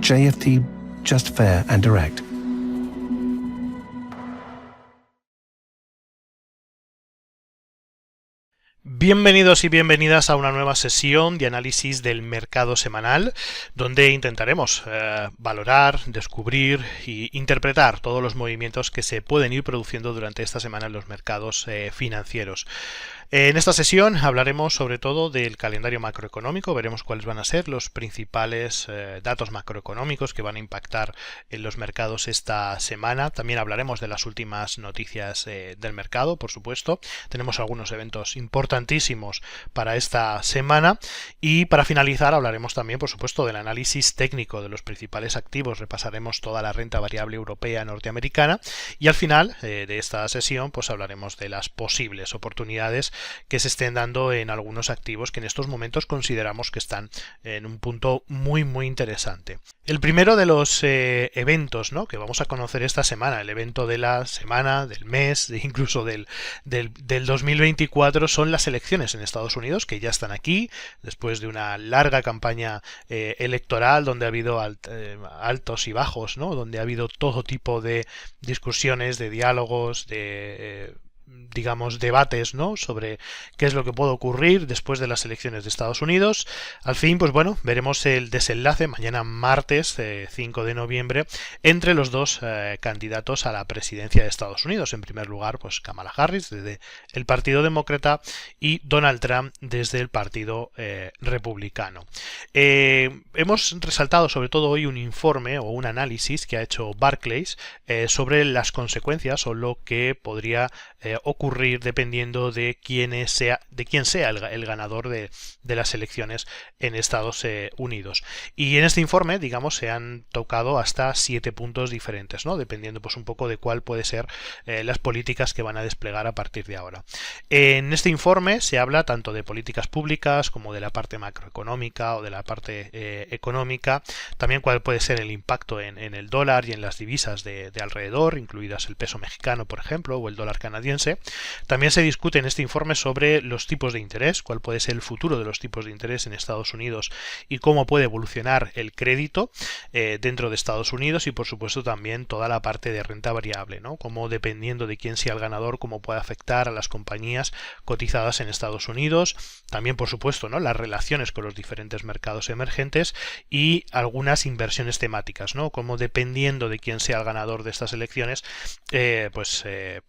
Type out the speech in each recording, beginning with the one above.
JFT, just fair and direct. Bienvenidos y bienvenidas a una nueva sesión de análisis del mercado semanal, donde intentaremos valorar, descubrir e interpretar todos los movimientos que se pueden ir produciendo durante esta semana en los mercados financieros. En esta sesión hablaremos sobre todo del calendario macroeconómico, veremos cuáles van a ser los principales datos macroeconómicos que van a impactar en los mercados esta semana. También hablaremos de las últimas noticias del mercado, por supuesto. Tenemos algunos eventos importantísimos para esta semana y para finalizar hablaremos también, por supuesto, del análisis técnico de los principales activos. Repasaremos toda la renta variable europea norteamericana y al final de esta sesión pues hablaremos de las posibles oportunidades que se estén dando en algunos activos que en estos momentos consideramos que están en un punto muy interesante. El primero de los eventos, ¿no?, que vamos a conocer esta semana, el evento de la semana, del mes, incluso del 2024, son las elecciones en Estados Unidos, que ya están aquí, después de una larga campaña electoral donde ha habido altos y bajos, ¿no?, donde ha habido todo tipo de discusiones, de diálogos, de digamos debates, ¿no?, sobre qué es lo que puede ocurrir después de las elecciones de Estados Unidos. Al fin, pues bueno, veremos el desenlace mañana martes 5 de noviembre entre los dos candidatos a la presidencia de Estados Unidos. En primer lugar, pues Kamala Harris desde el Partido Demócrata y Donald Trump desde el Partido Republicano. Hemos resaltado sobre todo hoy un informe o un análisis que ha hecho Barclays sobre las consecuencias o lo que podría ocurrir dependiendo de quién sea el ganador de las elecciones en Estados Unidos. Y en este informe, digamos, se han tocado hasta 7 puntos diferentes, ¿no?, dependiendo pues un poco de cuál puede ser las políticas que van a desplegar a partir de ahora. En este informe se habla tanto de políticas públicas como de la parte macroeconómica o de la parte económica, también cuál puede ser el impacto en el dólar y en las divisas de alrededor, incluidas el peso mexicano, por ejemplo, o el dólar canadiense. También se discute en este informe sobre los tipos de interés, cuál puede ser el futuro de los tipos de interés en Estados Unidos y cómo puede evolucionar el crédito dentro de Estados Unidos, y por supuesto también toda la parte de renta variable, ¿no?, cómo dependiendo de quién sea el ganador, cómo puede afectar a las compañías cotizadas en Estados Unidos. También, por supuesto, ¿no?, las relaciones con los diferentes mercados emergentes y algunas inversiones temáticas, ¿no?, cómo dependiendo de quién sea el ganador de estas elecciones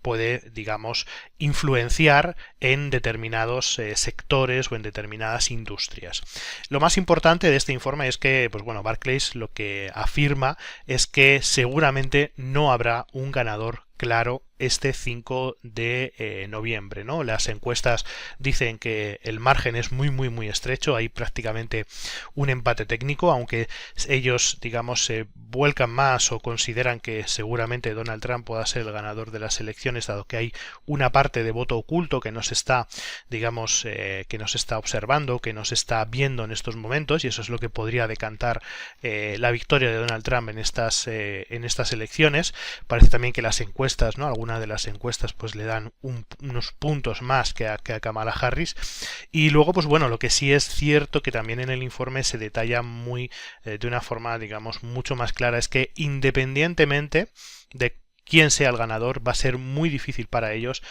puede, digamos, influenciar en determinados sectores o en determinadas industrias. Lo más importante de este informe es que, pues bueno, Barclays lo que afirma es que seguramente no habrá un ganador claro este 5 de noviembre, ¿no? Las encuestas dicen que el margen es muy estrecho, hay prácticamente un empate técnico, aunque ellos, digamos, se vuelcan más o consideran que seguramente Donald Trump pueda ser el ganador de las elecciones, dado que hay una parte de voto oculto que nos está, digamos, que nos está observando, que nos está viendo en estos momentos, y eso es lo que podría decantar la victoria de Donald Trump en estas elecciones. Parece también que las encuestas, ¿no?, algunas de las encuestas pues le dan unos puntos más que a Kamala Harris. Y luego, pues bueno, lo que sí es cierto que también en el informe se detalla de una forma, digamos, mucho más clara, es que independientemente de quién sea el ganador, va a ser muy difícil para ellos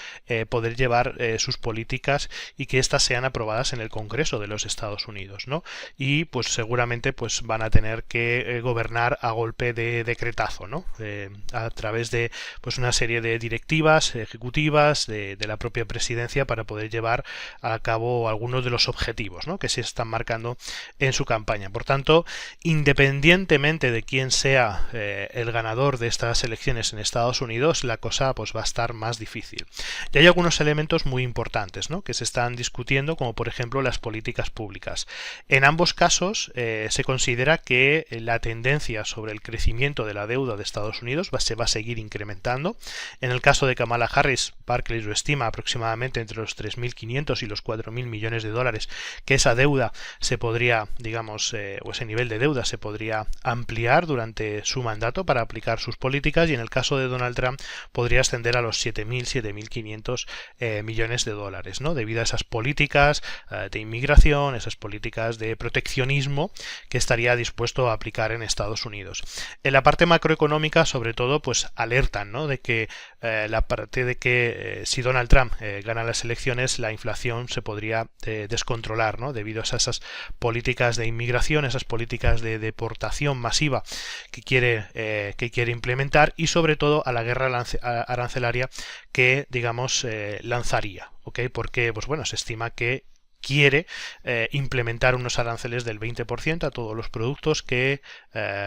poder llevar sus políticas y que éstas sean aprobadas en el Congreso de los Estados Unidos, ¿no? Y pues seguramente pues van a tener que gobernar a golpe de decretazo, ¿no? A través de pues una serie de directivas ejecutivas de la propia presidencia para poder llevar a cabo algunos de los objetivos, ¿no?, que se están marcando en su campaña. Por tanto, independientemente de quién sea el ganador de estas elecciones en Estados Unidos, la cosa pues va a estar más difícil. Y hay algunos elementos muy importantes, ¿no?, que se están discutiendo, como por ejemplo las políticas públicas. En ambos casos se considera que la tendencia sobre el crecimiento de la deuda de Estados Unidos se va a seguir incrementando. En el caso de Kamala Harris, Barclays lo estima aproximadamente entre los 3.500 y los 4.000 millones de dólares, que esa deuda se podría, digamos, o ese nivel de deuda se podría ampliar durante su mandato para aplicar sus políticas, y en el caso de Donald Trump podría ascender a los 7.500 millones de dólares, ¿no? Debido a esas políticas de inmigración, esas políticas de proteccionismo que estaría dispuesto a aplicar en Estados Unidos. En la parte macroeconómica, sobre todo, pues alertan, ¿no? De que si Donald Trump gana las elecciones, la inflación se podría descontrolar, ¿no? Debido a esas políticas de inmigración, esas políticas de deportación masiva que quiere implementar, y sobre todo a la guerra arancelaria que, digamos, lanzaría, ¿ok? Porque, pues bueno, se estima que quiere implementar unos aranceles del 20% a todos los productos que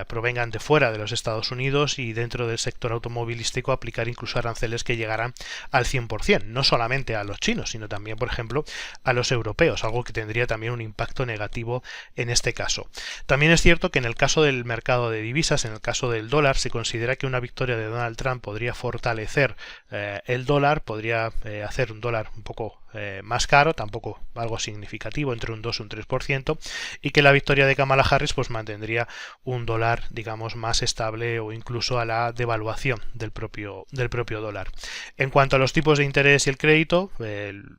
provengan de fuera de los Estados Unidos, y dentro del sector automovilístico aplicar incluso aranceles que llegarán al 100%, no solamente a los chinos, sino también, por ejemplo, a los europeos, algo que tendría también un impacto negativo en este caso. También es cierto que en el caso del mercado de divisas, en el caso del dólar, se considera que una victoria de Donald Trump podría fortalecer el dólar, podría hacer un dólar un poco más caro, tampoco algo significativo, entre un 2 y un 3%, y que la victoria de Kamala Harris pues mantendría un dólar, digamos, más estable, o incluso a la devaluación del propio dólar. En cuanto a los tipos de interés y el crédito,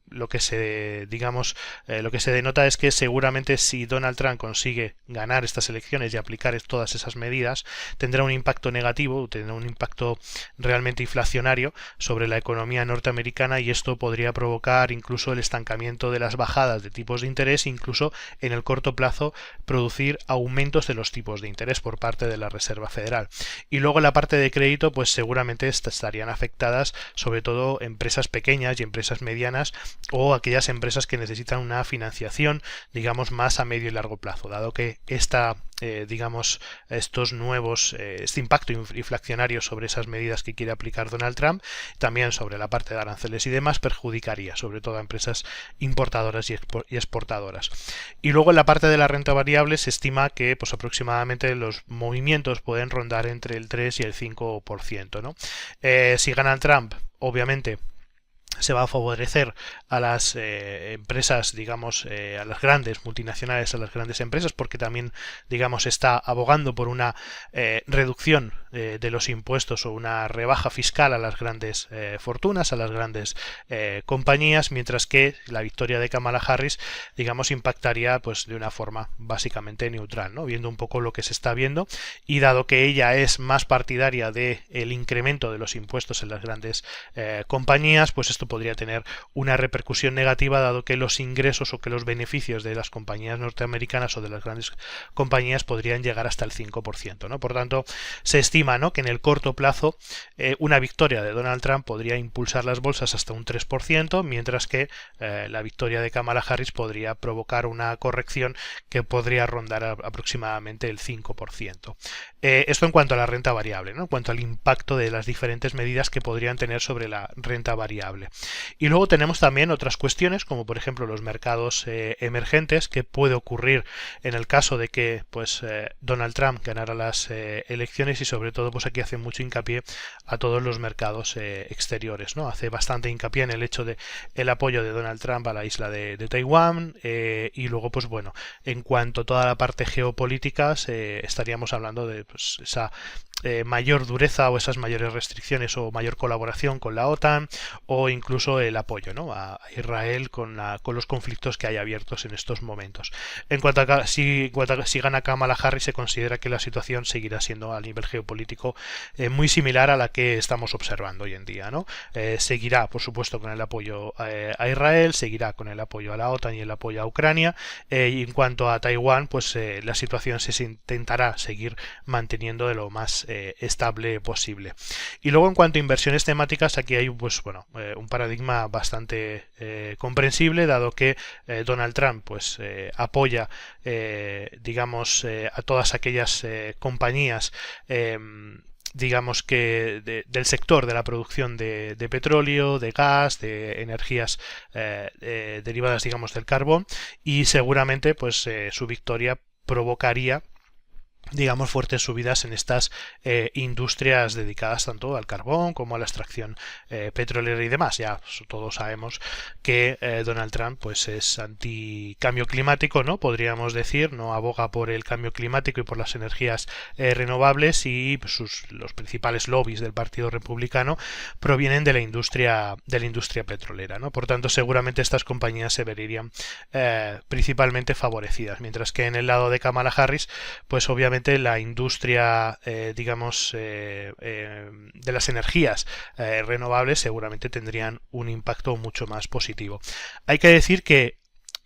lo que se denota es que seguramente si Donald Trump consigue ganar estas elecciones y aplicar todas esas medidas, tendrá un impacto negativo, tendrá un impacto realmente inflacionario sobre la economía norteamericana, y esto podría provocar incluso el estancamiento de las bajadas de tipos de interés, incluso en el corto plazo producir aumentos de los tipos de interés por parte de la Reserva Federal. Y luego en la parte de crédito, pues seguramente estarían afectadas sobre todo empresas pequeñas y empresas medianas, o aquellas empresas que necesitan una financiación, digamos, más a medio y largo plazo, dado que este impacto inflacionario sobre esas medidas que quiere aplicar Donald Trump, también sobre la parte de aranceles y demás, perjudicaría sobre todo a empresas importadoras y exportadoras. Y luego en la parte de la renta variable se estima que pues aproximadamente los movimientos pueden rondar entre el 3 y el 5%, ¿no? Si gana Trump, obviamente se va a favorecer a las empresas, digamos, a las grandes multinacionales, a las grandes empresas, porque también, digamos, está abogando por una reducción de los impuestos, o una rebaja fiscal a las grandes fortunas, a las grandes compañías, mientras que la victoria de Kamala Harris, digamos, impactaría pues de una forma básicamente neutral, ¿no? Viendo un poco lo que se está viendo, y dado que ella es más partidaria del incremento de los impuestos en las grandes compañías, pues esto podría tener una repercusión negativa, dado que los ingresos o que los beneficios de las compañías norteamericanas o de las grandes compañías podrían llegar hasta el 5%, ¿no? Por tanto, se estima, ¿no?, que en el corto plazo una victoria de Donald Trump podría impulsar las bolsas hasta un 3%, mientras que la victoria de Kamala Harris podría provocar una corrección que podría rondar aproximadamente el 5%. Esto en cuanto a la renta variable, ¿no?, en cuanto al impacto de las diferentes medidas que podrían tener sobre la renta variable. Y luego tenemos también otras cuestiones, como por ejemplo los mercados emergentes, que puede ocurrir en el caso de que pues Donald Trump ganara las elecciones, y sobre todo pues aquí hace mucho hincapié a todos los mercados exteriores, ¿no? Hace bastante hincapié en el hecho de el apoyo de Donald Trump a la isla de Taiwán, y luego pues bueno, en cuanto a toda la parte geopolítica, estaríamos hablando de pues, esa mayor dureza o esas mayores restricciones o mayor colaboración con la OTAN, o incluso el apoyo, ¿no?, a Israel con los conflictos que hay abiertos en estos momentos. En cuanto a si gana Kamala Harris, se considera que la situación seguirá siendo a nivel geopolítico muy similar a la que estamos observando hoy en día, ¿no? Seguirá, por supuesto, con el apoyo a Israel, seguirá con el apoyo a la OTAN y el apoyo a Ucrania, y en cuanto a Taiwán, pues la situación se intentará seguir manteniendo de lo más estable posible. Y luego en cuanto a inversiones temáticas, aquí hay pues bueno, un paradigma bastante comprensible, dado que Donald Trump pues apoya digamos a todas aquellas compañías digamos que del sector de la producción de petróleo, de gas, de energías derivadas, digamos, del carbón, y seguramente pues su victoria provocaría digamos, fuertes subidas en estas industrias dedicadas tanto al carbón como a la extracción petrolera y demás. Ya todos sabemos que Donald Trump pues es anti-cambio climático, ¿no? Podríamos decir, no aboga por el cambio climático y por las energías renovables, y pues, los principales lobbies del Partido Republicano provienen de la industria petrolera, ¿no? Por tanto, seguramente estas compañías se verían principalmente favorecidas, mientras que en el lado de Kamala Harris, pues obviamente la industria, de las energías renovables seguramente tendrían un impacto mucho más positivo. Hay que decir que,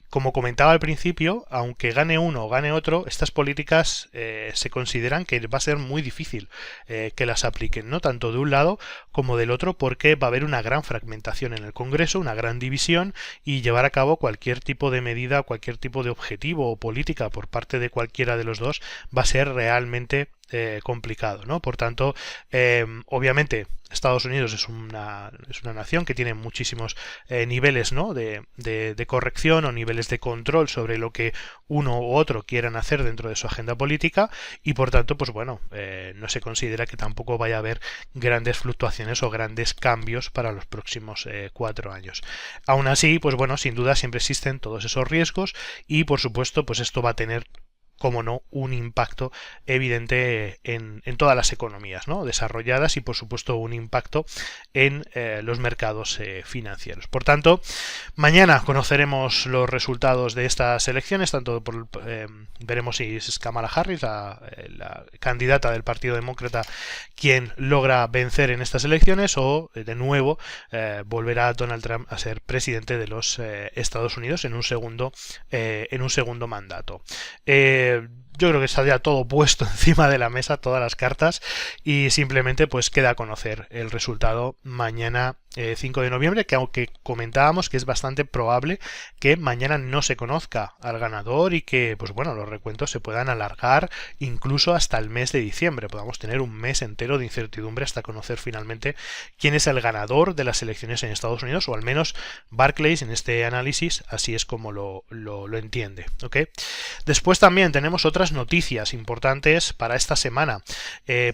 como comentaba al principio, aunque gane uno o gane otro, estas políticas se consideran que va a ser muy difícil que las apliquen, ¿no? Tanto de un lado como del otro, porque va a haber una gran fragmentación en el Congreso, una gran división, y llevar a cabo cualquier tipo de medida, cualquier tipo de objetivo o política por parte de cualquiera de los dos va a ser realmente complicado, ¿no? Por tanto, obviamente Estados Unidos es una nación que tiene muchísimos niveles, ¿no? de corrección o niveles de control sobre lo que uno u otro quieran hacer dentro de su agenda política, y por tanto, pues bueno, no se considera que tampoco vaya a haber grandes fluctuaciones o grandes cambios para los próximos 4 años. Aún así, pues bueno, sin duda siempre existen todos esos riesgos, y por supuesto, pues esto va a tener, como no, un impacto evidente en todas las economías, ¿no? desarrolladas, y por supuesto un impacto en los mercados financieros. Por tanto, mañana conoceremos los resultados de estas elecciones, tanto veremos si es Kamala Harris, la candidata del Partido Demócrata, quien logra vencer en estas elecciones, o de nuevo volverá Donald Trump a ser presidente de los Estados Unidos en un segundo mandato. Yo creo que está ya todo puesto encima de la mesa, todas las cartas, y simplemente pues queda a conocer el resultado mañana 5 de noviembre, que aunque comentábamos que es bastante probable que mañana no se conozca al ganador y que pues bueno, los recuentos se puedan alargar incluso hasta el mes de diciembre, podamos tener un mes entero de incertidumbre hasta conocer finalmente quién es el ganador de las elecciones en Estados Unidos, o al menos Barclays en este análisis así es como lo entiende, ¿ok? Después también tenemos otras noticias importantes para esta semana,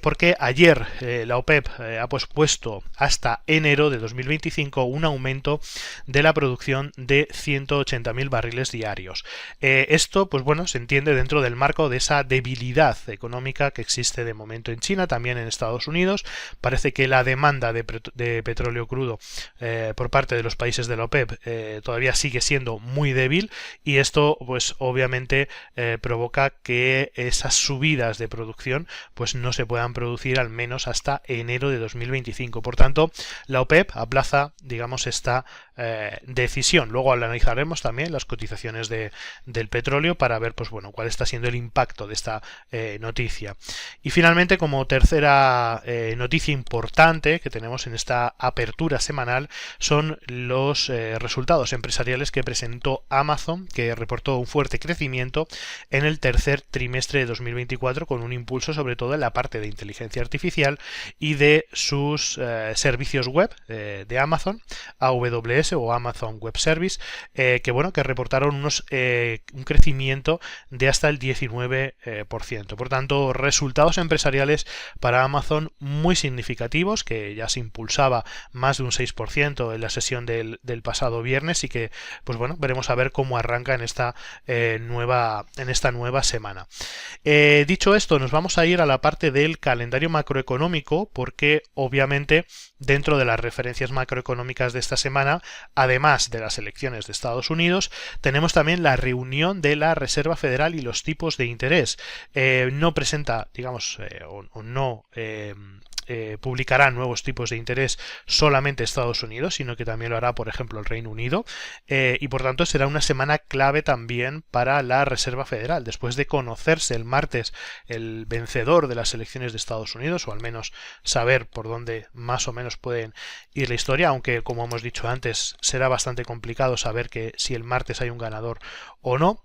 porque ayer la OPEP ha pospuesto hasta enero de 2025 un aumento de la producción de 180.000 barriles diarios. Esto, pues bueno, se entiende dentro del marco de esa debilidad económica que existe de momento en China, también en Estados Unidos. Parece que la demanda de petróleo crudo por parte de los países de la OPEP todavía sigue siendo muy débil, y esto pues obviamente provoca que esas subidas de producción pues no se puedan producir al menos hasta enero de 2025. Por tanto, la OPEP aplaza, digamos, esta decisión. Luego analizaremos también las cotizaciones del petróleo para ver, pues bueno, cuál está siendo el impacto de esta noticia. Y finalmente, como tercera noticia importante que tenemos en esta apertura semanal, son los resultados empresariales que presentó Amazon, que reportó un fuerte crecimiento en el tercer trimestre de 2024, con un impulso sobre todo en la parte de inteligencia artificial y de sus servicios web de Amazon, AWS o Amazon Web Service, que reportaron un crecimiento de hasta el 19%. Por tanto, resultados empresariales para Amazon muy significativos, que ya se impulsaba más de un 6% en la sesión del pasado viernes, y que pues bueno, veremos a ver cómo arranca en esta nueva semana. Dicho esto, nos vamos a ir a la parte del calendario macroeconómico, porque obviamente dentro de las referencias macroeconómicas de esta semana, además de las elecciones de Estados Unidos, tenemos también la reunión de la Reserva Federal y los tipos de interés. No presenta, digamos, publicará nuevos tipos de interés solamente Estados Unidos, sino que también lo hará, por ejemplo, el Reino Unido, y por tanto será una semana clave también para la Reserva Federal. Después de conocerse el martes el vencedor de las elecciones de Estados Unidos, o al menos saber por dónde más o menos pueden ir la historia, aunque como hemos dicho antes será bastante complicado saber que si el martes hay un ganador o no.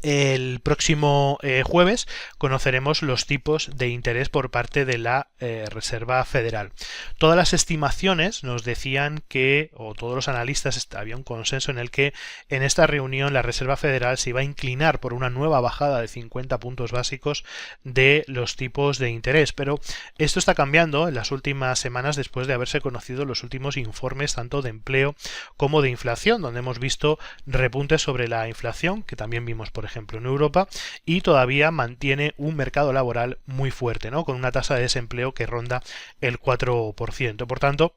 El próximo jueves conoceremos los tipos de interés por parte de la Reserva Federal. Todas las estimaciones nos decían que, o todos los analistas, había un consenso en el que en esta reunión la Reserva Federal se iba a inclinar por una nueva bajada de 50 puntos básicos de los tipos de interés, pero esto está cambiando en las últimas semanas después de haberse conocido los últimos informes tanto de empleo como de inflación, donde hemos visto repuntes sobre la inflación, que también vimos por ejemplo en Europa, y todavía mantiene un mercado laboral muy fuerte, ¿no? Con una tasa de desempleo que ronda el 4%. Por tanto,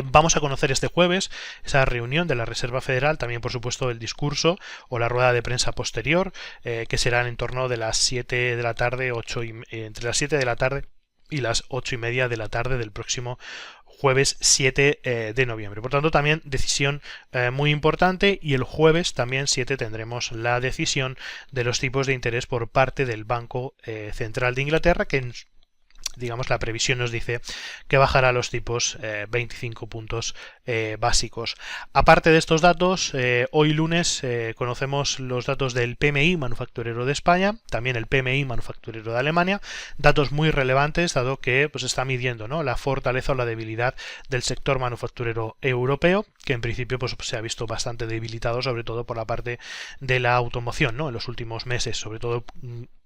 vamos a conocer este jueves esa reunión de la Reserva Federal, también por supuesto el discurso o la rueda de prensa posterior, que serán en torno de las 7 de la tarde, entre las 7 de la tarde y las 8:30 de la tarde del próximo jueves 7 de noviembre. Por tanto, también decisión muy importante, y el jueves también 7 tendremos la decisión de los tipos de interés por parte del Banco Central de Inglaterra, que digamos la previsión nos dice que bajará los tipos 25 puntos básicos. Aparte de estos datos, hoy lunes conocemos los datos del PMI manufacturero de España, también el PMI manufacturero de Alemania, datos muy relevantes dado que pues está midiendo, ¿no?, la fortaleza o la debilidad del sector manufacturero europeo, que en principio pues se ha visto bastante debilitado, sobre todo por la parte de la automoción, ¿no?, en los últimos meses, sobre todo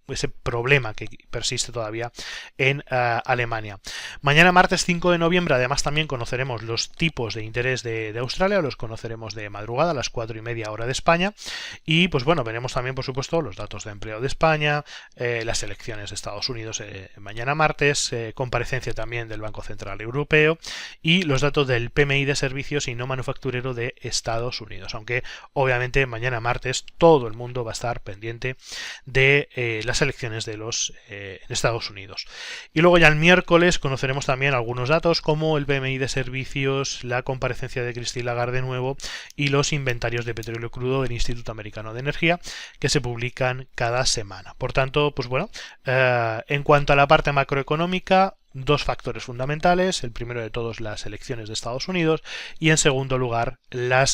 ese problema que persiste todavía en Alemania. Mañana martes 5 de noviembre además también conoceremos los tipos de interés de Australia, los conoceremos de madrugada a las 4:30 hora de España, y pues bueno, veremos también por supuesto los datos de empleo de España, las elecciones de Estados Unidos mañana martes, comparecencia también del Banco Central Europeo y los datos del PMI de servicios y no manufacturero de Estados Unidos, aunque obviamente mañana martes todo el mundo va a estar pendiente de las elecciones de en Estados Unidos. Y luego ya el miércoles conoceremos también algunos datos como el PMI de servicios, la comparecencia de Christine Lagarde de nuevo y los inventarios de petróleo crudo del Instituto Americano de Energía, que se publican cada semana. Por tanto, pues bueno, en cuanto a la parte macroeconómica, dos factores fundamentales: el primero de todos, las elecciones de Estados Unidos, y en segundo lugar la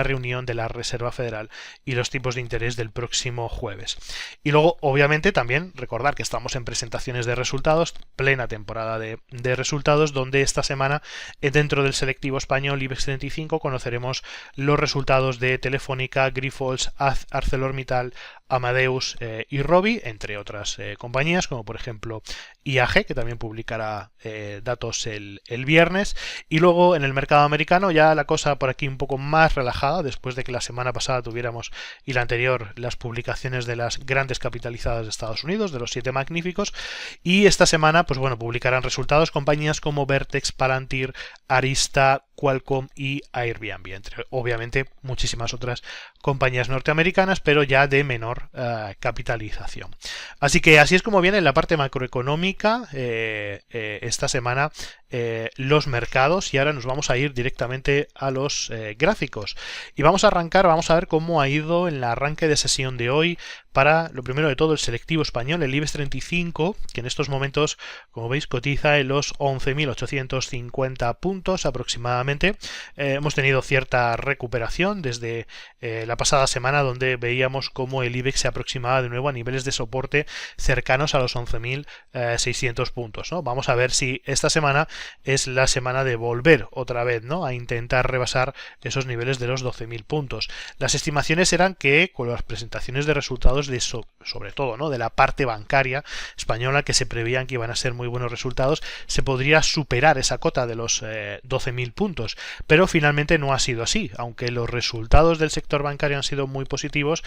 reunión de la Reserva Federal y los tipos de interés del próximo jueves. Y luego obviamente también recordar que estamos en presentaciones de resultados, plena temporada de resultados, donde esta semana dentro del selectivo español IBEX 35 conoceremos los resultados de Telefónica, Grifols, ArcelorMittal, Amadeus y Robi, entre otras compañías, como por ejemplo IAG, que también publicará datos el viernes. Y luego en el mercado americano ya la cosa por aquí un poco más relajada, después de que la semana pasada tuviéramos y la anterior las publicaciones de las grandes capitalizadas de Estados Unidos, de los 7 magníficos, y esta semana pues bueno, publicarán resultados compañías como Vertex, Palantir, Arista, Qualcomm y Airbnb, entre obviamente muchísimas otras compañías norteamericanas, pero ya de menor capitalización. Así que así es como viene en la parte macroeconómica esta semana los mercados, y ahora nos vamos a ir directamente a los gráficos y vamos a arrancar, vamos a ver cómo ha ido en el arranque de sesión de hoy para, lo primero de todo, el selectivo español, el IBEX 35, que en estos momentos, como veis, cotiza en los 11.850 puntos aproximadamente. Hemos tenido cierta recuperación desde la pasada semana, donde veíamos cómo el IBEX se aproximaba de nuevo a niveles de soporte cercanos a los 11.600 puntos, ¿no? Vamos a ver si esta semana es la semana de volver otra vez, ¿no?, a intentar rebasar esos niveles de los 12.000 puntos. Las estimaciones eran que con las presentaciones de resultados sobre todo, ¿no?, de la parte bancaria española, que se prevían que iban a ser muy buenos resultados, se podría superar esa cota de los 12.000 puntos, pero finalmente no ha sido así. Aunque los resultados del sector bancario han sido muy positivos,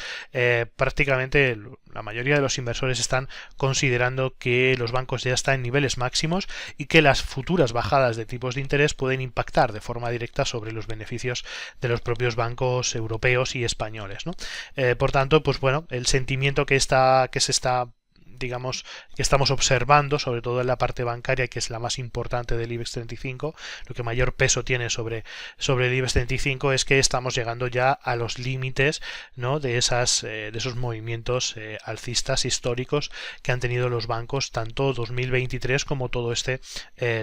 prácticamente la mayoría de los inversores están considerando que los bancos ya están en niveles máximos y que las futuras bajadas de tipos de interés pueden impactar de forma directa sobre los beneficios de los propios bancos europeos y españoles, ¿no? Por tanto, pues bueno, el sentimiento que se está digamos, que estamos observando, sobre todo en la parte bancaria, que es la más importante del IBEX 35, lo que mayor peso tiene sobre el IBEX 35, es que estamos llegando ya a los límites, ¿no?, de esos movimientos alcistas históricos que han tenido los bancos tanto 2023 como todo este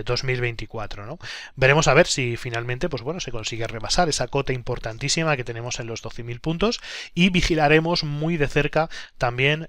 2024, ¿no? Veremos a ver si finalmente, pues bueno, se consigue rebasar esa cota importantísima que tenemos en los 12.000 puntos, y vigilaremos muy de cerca también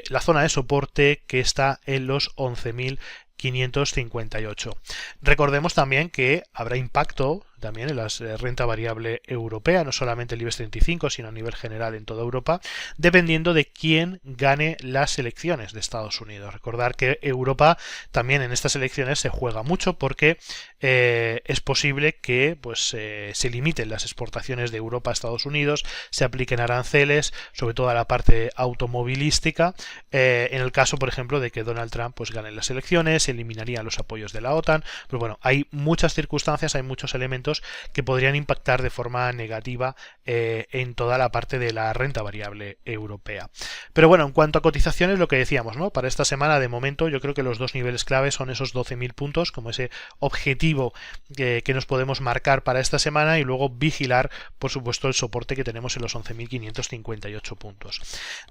la zona de soporte que está en los 11.558. Recordemos también que habrá impacto también en la renta variable europea, no solamente el IBEX 35, sino a nivel general en toda Europa, dependiendo de quién gane las elecciones de Estados Unidos. Recordar que Europa también en estas elecciones se juega mucho, porque es posible que se limiten las exportaciones de Europa a Estados Unidos, se apliquen aranceles, sobre todo a la parte automovilística. En el caso, por ejemplo, de que Donald Trump pues gane las elecciones, se eliminarían los apoyos de la OTAN. Pues bueno, hay muchas circunstancias, hay muchos elementos que podrían impactar de forma negativa en toda la parte de la renta variable europea. Pero bueno, en cuanto a cotizaciones, lo que decíamos, ¿no? Para esta semana, de momento, yo creo que los dos niveles clave son esos 12.000 puntos, como ese objetivo que nos podemos marcar para esta semana, y luego vigilar, por supuesto, el soporte que tenemos en los 11.558 puntos.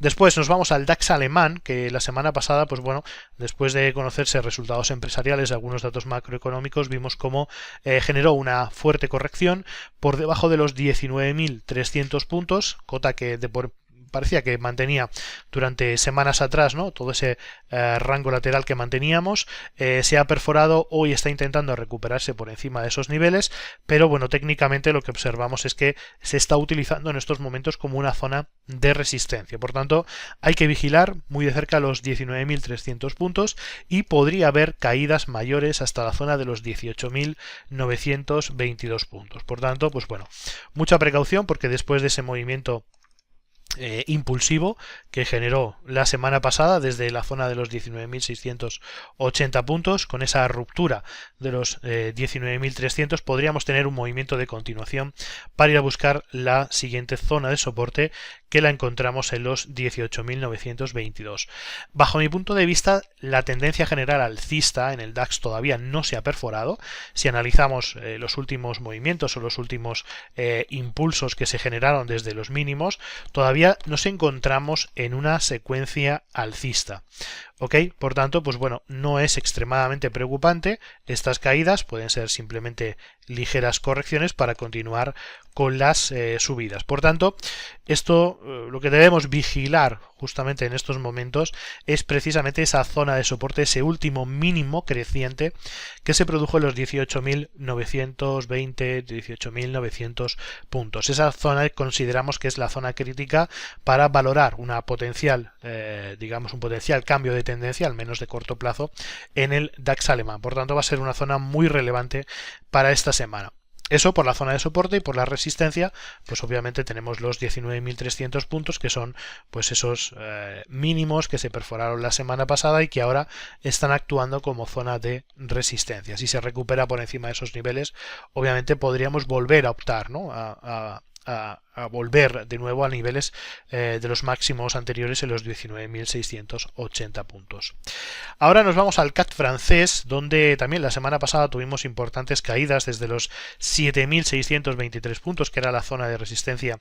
Después nos vamos al DAX alemán, que la semana pasada, pues bueno, después de conocerse resultados empresariales, algunos datos macroeconómicos, vimos cómo generó una fuerte corrección por debajo de los 19.300 puntos, cota que parecía que mantenía durante semanas atrás, ¿no? Todo ese rango lateral que manteníamos. Se ha perforado, hoy está intentando recuperarse por encima de esos niveles, pero bueno, técnicamente lo que observamos es que se está utilizando en estos momentos como una zona de resistencia. Por tanto, hay que vigilar muy de cerca los 19.300 puntos, y podría haber caídas mayores hasta la zona de los 18.922 puntos. Por tanto, pues bueno, mucha precaución, porque después de ese movimiento impulsivo que generó la semana pasada desde la zona de los 19.680 puntos, con esa ruptura de los 19.300, podríamos tener un movimiento de continuación para ir a buscar la siguiente zona de soporte, que la encontramos en los 18.922. Bajo mi punto de vista, la tendencia general alcista en el DAX todavía no se ha perforado. Si analizamos los últimos movimientos o los últimos impulsos que se generaron desde los mínimos, todavía nos encontramos en una secuencia alcista. ¿Ok? Por tanto, pues bueno, no es extremadamente preocupante. Estas caídas pueden ser simplemente ligeras correcciones para continuar con las subidas. Por tanto, esto lo que debemos vigilar justamente en estos momentos es precisamente esa zona de soporte, ese último mínimo creciente que se produjo en los 18.920, 18.900 puntos. Esa zona consideramos que es la zona crítica para valorar una potencial, digamos, un potencial cambio de tendencia, al menos de corto plazo, en el DAX alemán. Por tanto, va a ser una zona muy relevante para esta semana. Eso por la zona de soporte, y por la resistencia, pues obviamente tenemos los 19.300 puntos, que son pues esos mínimos que se perforaron la semana pasada y que ahora están actuando como zona de resistencia. Si se recupera por encima de esos niveles, obviamente podríamos volver a optar, ¿no?, a volver de nuevo a niveles de los máximos anteriores en los 19.680 puntos. Ahora nos vamos al CAC francés, donde también la semana pasada tuvimos importantes caídas desde los 7.623 puntos, que era la zona de resistencia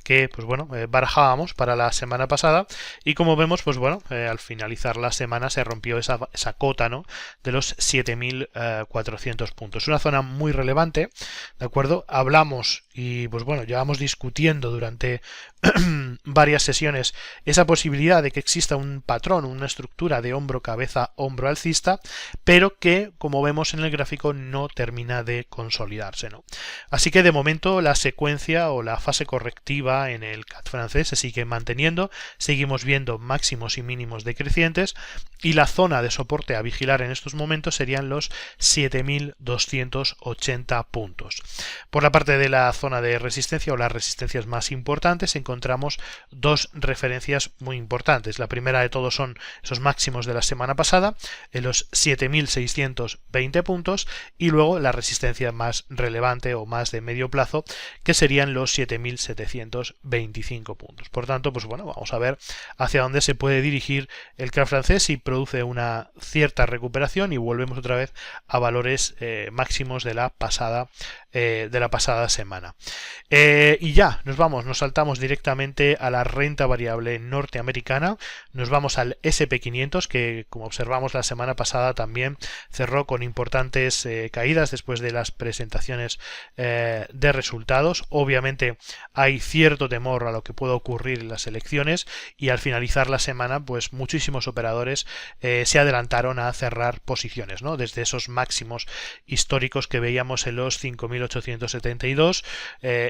que pues bueno, barajábamos para la semana pasada, y como vemos, pues bueno, al finalizar la semana se rompió esa cota, ¿no?, de los 7.400 puntos. Una zona muy relevante, ¿de acuerdo? Hablamos y pues bueno, llevamos discutiendo durante varias sesiones esa posibilidad de que exista un patrón, una estructura de hombro, cabeza, hombro alcista, pero que, como vemos en el gráfico, no termina de consolidarse, ¿no? Así que de momento la secuencia o la fase correctiva en el CAC francés se sigue manteniendo, seguimos viendo máximos y mínimos decrecientes, y la zona de soporte a vigilar en estos momentos serían los 7.280 puntos. Por la parte de la zona de resistencia o la resistencia referencias más importantes encontramos dos referencias muy importantes. La primera de todos son esos máximos de la semana pasada, en los 7.620 puntos, y luego la resistencia más relevante o más de medio plazo, que serían los 7.725 puntos. Por tanto, pues bueno, vamos a ver hacia dónde se puede dirigir el CAC francés si produce una cierta recuperación y volvemos otra vez a valores máximos de la pasada semana. Y ya nos saltamos directamente a la renta variable norteamericana, nos vamos al SP500, que como observamos la semana pasada también cerró con importantes caídas después de las presentaciones de resultados. Obviamente hay cierto temor a lo que pueda ocurrir en las elecciones y al finalizar la semana pues muchísimos operadores se adelantaron a cerrar posiciones, ¿no? Desde esos máximos históricos que veíamos en los 5.872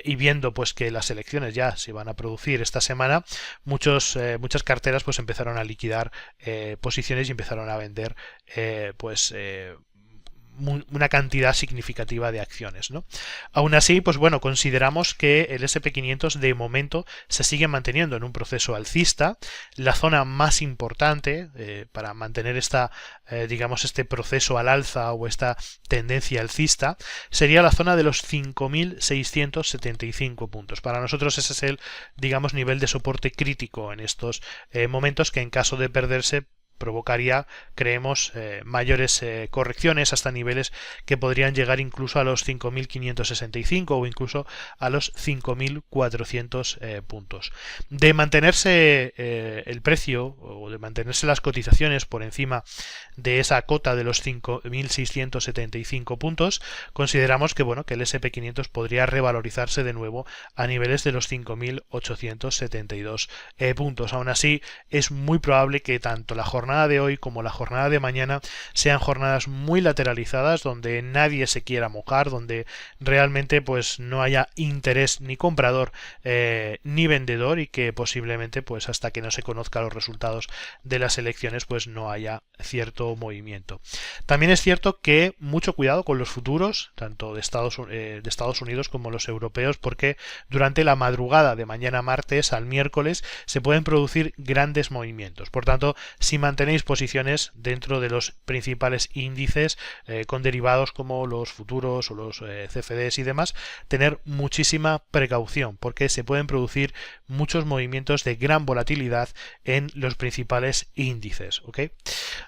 y viendo pues que las elecciones ya se van a producir esta semana, muchas carteras pues empezaron a liquidar posiciones y empezaron a vender una cantidad significativa de acciones, ¿no? Aún así, pues bueno, consideramos que el SP500 de momento se sigue manteniendo en un proceso alcista. La zona más importante para mantener este proceso al alza o esta tendencia alcista sería la zona de los 5.675 puntos. Para nosotros ese es el, nivel de soporte crítico en estos momentos, que en caso de perderse provocaría, creemos, mayores correcciones hasta niveles que podrían llegar incluso a los 5.565 o incluso a los 5.400 puntos. De mantenerse el precio o de mantenerse las cotizaciones por encima de esa cota de los 5.675 puntos, consideramos que que el SP500 podría revalorizarse de nuevo a niveles de los 5.872 puntos. Aún así, es muy probable que tanto la jornada de hoy como la jornada de mañana sean jornadas muy lateralizadas, donde nadie se quiera mojar, donde realmente pues no haya interés ni comprador ni vendedor, y que posiblemente pues hasta que no se conozcan los resultados de las elecciones pues no haya cierto movimiento. También es cierto que mucho cuidado con los futuros, tanto de Estados Unidos como los europeos, porque durante la madrugada de mañana martes al miércoles se pueden producir grandes movimientos. Por tanto, si tenéis posiciones dentro de los principales índices con derivados como los futuros o los CFDs y demás, tener muchísima precaución, porque se pueden producir muchos movimientos de gran volatilidad en los principales índices, ¿ok?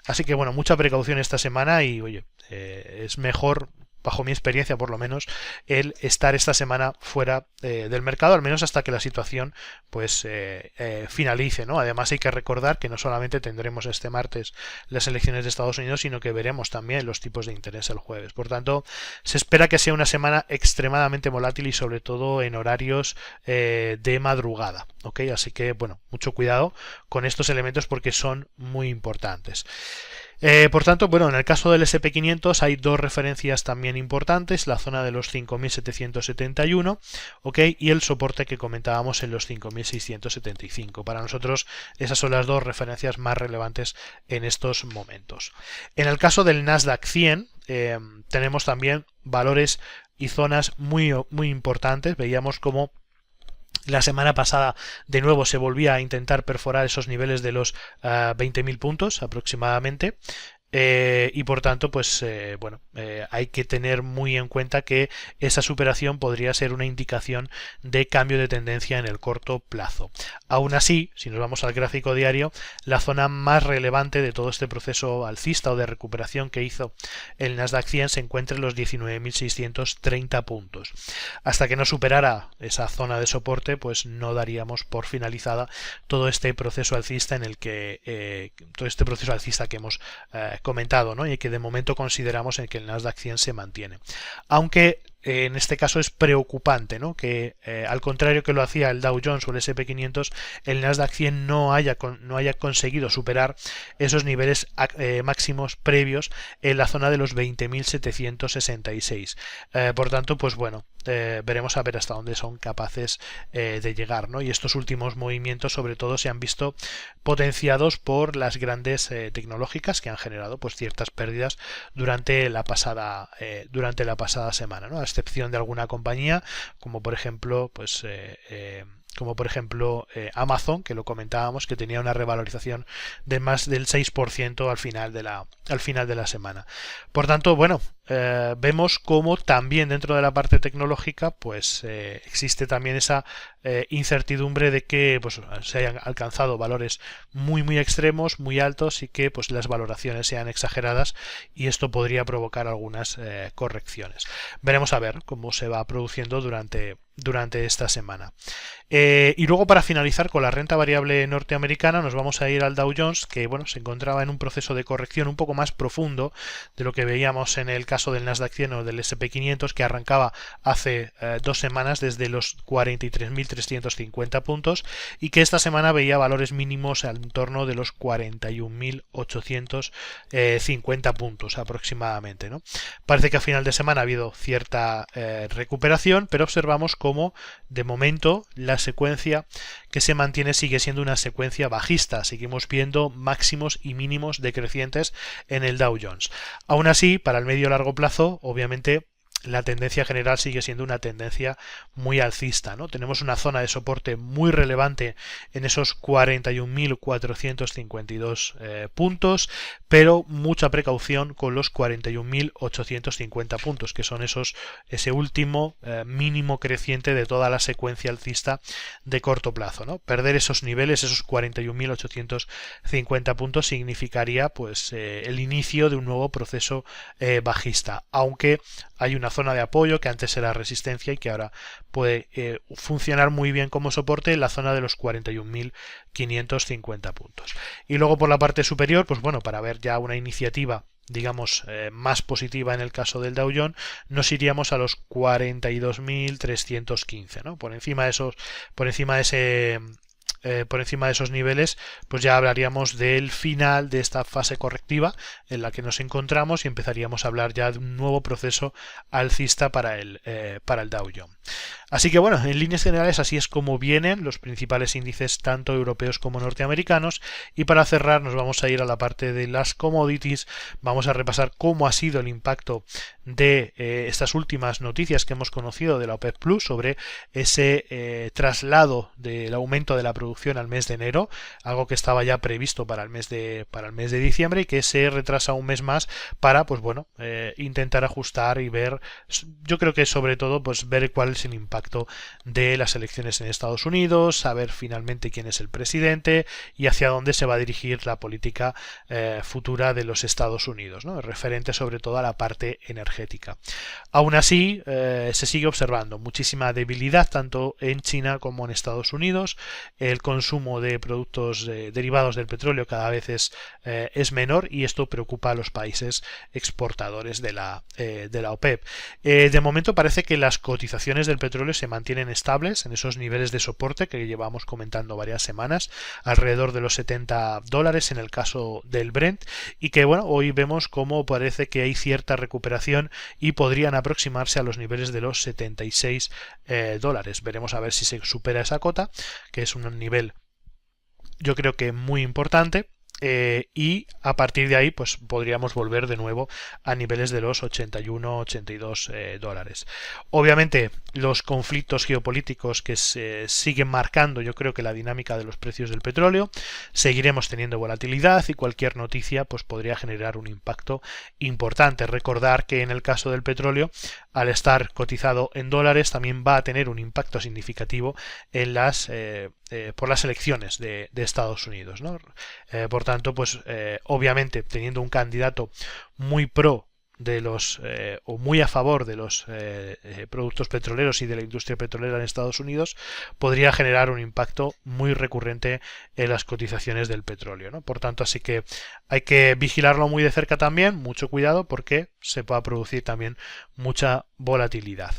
Así que bueno, mucha precaución esta semana y oye, es mejor, bajo mi experiencia por lo menos, el estar esta semana fuera del mercado, al menos hasta que la situación pues finalice, ¿no? Además hay que recordar que no solamente tendremos este martes las elecciones de Estados Unidos, sino que veremos también los tipos de interés el jueves. Por tanto, se espera que sea una semana extremadamente volátil y sobre todo en horarios de madrugada, ¿ok? Así que bueno, mucho cuidado con estos elementos porque son muy importantes. Por tanto, bueno, en el caso del SP500 hay dos referencias también importantes, la zona de los 5.771, ¿ok? Y el soporte que comentábamos en los 5.675. Para nosotros esas son las dos referencias más relevantes en estos momentos. En el caso del Nasdaq 100 tenemos también valores y zonas muy, muy importantes. Veíamos como la semana pasada de nuevo se volvía a intentar perforar esos niveles de los 20.000 puntos aproximadamente. Y por tanto pues hay que tener muy en cuenta que esa superación podría ser una indicación de cambio de tendencia en el corto plazo. Aún así, si nos vamos al gráfico diario, la zona más relevante de todo este proceso alcista o de recuperación que hizo el Nasdaq 100 se encuentra en los 19.630 puntos. Hasta que no superara esa zona de soporte, pues no daríamos por finalizada todo este proceso alcista que hemos comentado, ¿no? Y que de momento consideramos en que el Nasdaq 100 se mantiene. Aunque en este caso es preocupante, ¿no? Que al contrario que lo hacía el Dow Jones o el SP500, el Nasdaq 100 no haya conseguido superar esos niveles máximos previos en la zona de los 20.766. Por tanto, pues bueno, veremos a ver hasta dónde son capaces de llegar, ¿no? Y estos últimos movimientos sobre todo se han visto potenciados por las grandes tecnológicas que han generado pues ciertas pérdidas durante la pasada semana, ¿no? excepción de alguna compañía, como por ejemplo, Amazon, que lo comentábamos, que tenía una revalorización de más del 6% al final de la semana. Por tanto, bueno, vemos cómo también dentro de la parte tecnológica pues existe también esa incertidumbre de que pues se hayan alcanzado valores muy extremos, muy altos, y que pues las valoraciones sean exageradas, y esto podría provocar algunas correcciones. Veremos a ver cómo se va produciendo durante esta semana. Y luego, para finalizar con la renta variable norteamericana, nos vamos a ir al Dow Jones, que bueno, se encontraba en un proceso de corrección un poco más profundo de lo que veíamos en el caso del Nasdaq 100 o del S&P 500, que arrancaba hace 2 semanas desde los 43.350 puntos, y que esta semana veía valores mínimos en torno de los 41.850 puntos aproximadamente, ¿no? Parece que a final de semana ha habido cierta recuperación, pero observamos cómo de momento la secuencia que se mantiene sigue siendo una secuencia bajista. Seguimos viendo máximos y mínimos decrecientes en el Dow Jones. Aún así, para el medio y largo plazo, obviamente la tendencia general sigue siendo una tendencia muy alcista, ¿no? Tenemos una zona de soporte muy relevante en esos 41.452 puntos, pero mucha precaución con los 41.850 puntos, que son ese último mínimo creciente de toda la secuencia alcista de corto plazo, ¿no? Perder esos niveles, esos 41.850 puntos, significaría pues el inicio de un nuevo proceso bajista, aunque hay una zona de apoyo que antes era resistencia y que ahora puede funcionar muy bien como soporte en la zona de los 41.550 puntos. Y luego por la parte superior, pues bueno, para ver ya una iniciativa digamos más positiva en el caso del Dow Jones, nos iríamos a los 42.315, ¿no? Por encima de esos niveles, pues ya hablaríamos del final de esta fase correctiva en la que nos encontramos, y empezaríamos a hablar ya de un nuevo proceso alcista para el Dow Jones. Así que bueno, en líneas generales así es como vienen los principales índices tanto europeos como norteamericanos, y para cerrar nos vamos a ir a la parte de las commodities. Vamos a repasar cómo ha sido el impacto de estas últimas noticias que hemos conocido de la OPEP Plus sobre ese traslado del aumento de la producción al mes de enero, algo que estaba ya previsto para el mes de diciembre y que se retrasa un mes más para pues bueno, intentar ajustar y ver, yo creo que sobre todo pues ver cuál es el impacto de las elecciones en Estados Unidos, saber finalmente quién es el presidente y hacia dónde se va a dirigir la política futura de los Estados Unidos, ¿no? Referente sobre todo a la parte energética. Aún así, se sigue observando muchísima debilidad tanto en China como en Estados Unidos. El consumo de productos derivados del petróleo cada vez es menor, y esto preocupa a los países exportadores de la OPEP. De momento parece que las cotizaciones del petróleo se mantienen estables en esos niveles de soporte que llevamos comentando varias semanas, alrededor de los $70 en el caso del Brent, y que bueno, hoy vemos cómo parece que hay cierta recuperación y podrían aproximarse a los niveles de los 76 dólares. Veremos a ver si se supera esa cota, que es un nivel yo creo que muy importante. Y a partir de ahí pues podríamos volver de nuevo a niveles de los 81-82 dólares. Obviamente los conflictos geopolíticos que se siguen marcando, yo creo que la dinámica de los precios del petróleo, seguiremos teniendo volatilidad, y cualquier noticia pues podría generar un impacto importante. Recordar que en el caso del petróleo, al estar cotizado en dólares, también va a tener un impacto significativo en por las elecciones de Estados Unidos, ¿no? Por tanto, pues obviamente teniendo un candidato muy pro de los o muy a favor de los productos petroleros y de la industria petrolera en Estados Unidos, podría generar un impacto muy recurrente en las cotizaciones del petróleo, ¿no? Por tanto, así que hay que vigilarlo muy de cerca también, mucho cuidado, porque se pueda producir también mucha volatilidad.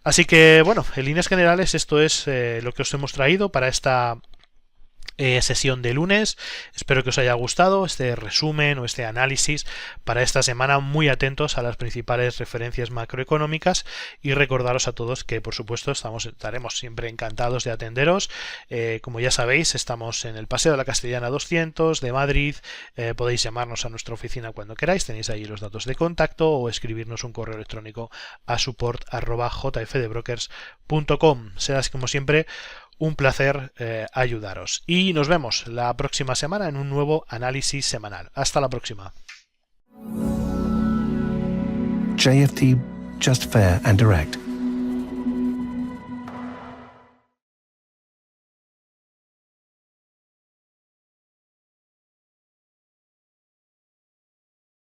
Así que bueno, en líneas generales esto es lo que os hemos traído para esta sesión de lunes. Espero que os haya gustado este resumen o este análisis para esta semana. Muy atentos a las principales referencias macroeconómicas y recordaros a todos que por supuesto estaremos siempre encantados de atenderos. Como ya sabéis, estamos en el Paseo de la Castellana 200 de Madrid. Podéis llamarnos a nuestra oficina cuando queráis, tenéis ahí los datos de contacto, o escribirnos un correo electrónico a support@jfdbrokers.com. Será como siempre un placer ayudaros. Y nos vemos la próxima semana en un nuevo análisis semanal. Hasta la próxima. JFD, just fair and direct.